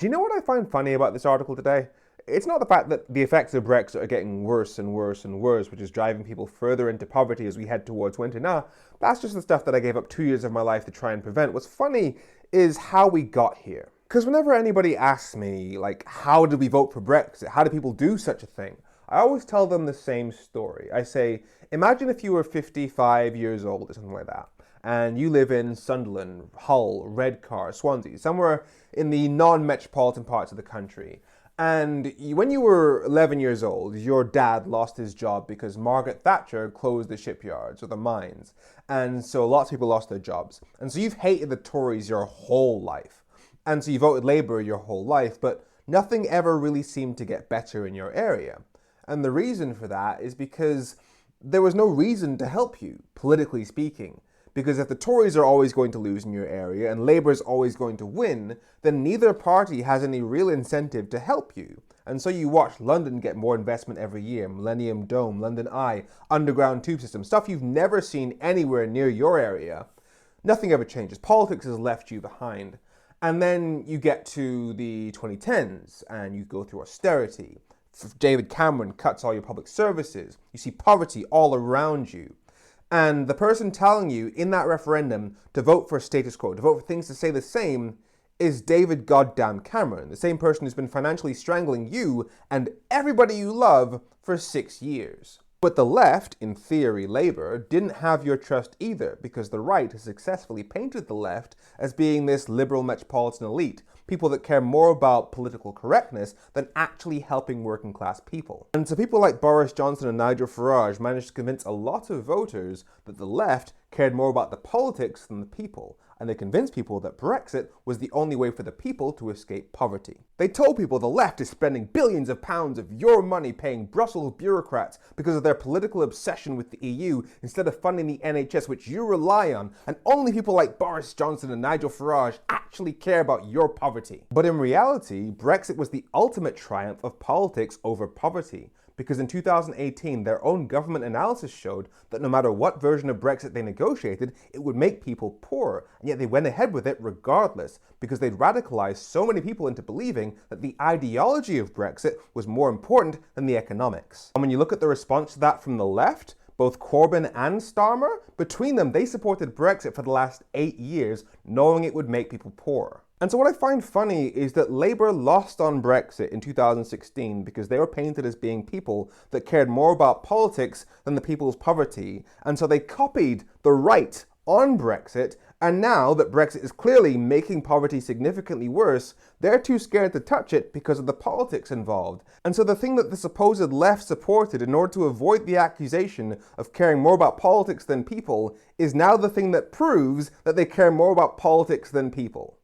Do you know what I find funny about this article today? It's not the fact that the effects of Brexit are getting worse and worse and worse, which is driving people further into poverty as we head towards winter. Nah, that's just the stuff that I gave up 2 years of my life to try and prevent. What's funny is how we got here. Because whenever anybody asks me, like, how did we vote for Brexit? How do people do such a thing? I always tell them the same story. I say, imagine if you were 55 years old or something like that, and you live in Sunderland, Hull, Redcar, Swansea, somewhere in the non-metropolitan parts of the country. And when you were 11 years old, your dad lost his job because Margaret Thatcher closed the shipyards or the mines. And so lots of people lost their jobs. And so you've hated the Tories your whole life. And so you voted Labour your whole life, but nothing ever really seemed to get better in your area. And the reason for that is because there was no reason to help you, politically speaking. Because if the Tories are always going to lose in your area and Labour is always going to win, then neither party has any real incentive to help you. And so you watch London get more investment every year, Millennium Dome, London Eye, underground tube system, stuff you've never seen anywhere near your area. Nothing ever changes. Politics has left you behind. And then you get to the 2010s and you go through austerity. David Cameron cuts all your public services. You see poverty all around you. And the person telling you in that referendum to vote for status quo, to vote for things to stay the same, is David goddamn Cameron, the same person who's been financially strangling you and everybody you love for 6 years. But the left, in theory Labour, didn't have your trust either, because the right has successfully painted the left as being this liberal metropolitan elite, people that care more about political correctness than actually helping working class people. And so people like Boris Johnson and Nigel Farage managed to convince a lot of voters that the left cared more about the politics than the people, and they convinced people that Brexit was the only way for the people to escape poverty. They told people the left is spending billions of pounds of your money paying Brussels bureaucrats because of their political obsession with the EU instead of funding the NHS, which you rely on, and only people like Boris Johnson and Nigel Farage actually care about your poverty. But in reality, Brexit was the ultimate triumph of politics over poverty. Because in 2018, their own government analysis showed that no matter what version of Brexit they negotiated, it would make people poorer. And yet they went ahead with it regardless, because they'd radicalized so many people into believing that the ideology of Brexit was more important than the economics. And when you look at the response to that from the left, both Corbyn and Starmer, between them, they supported Brexit for the last 8 years, knowing it would make people poorer. And so what I find funny is that Labour lost on Brexit in 2016 because they were painted as being people that cared more about politics than the people's poverty. And so they copied the right on Brexit, and now that Brexit is clearly making poverty significantly worse, they're too scared to touch it because of the politics involved. And so the thing that the supposed left supported in order to avoid the accusation of caring more about politics than people is now the thing that proves that they care more about politics than people.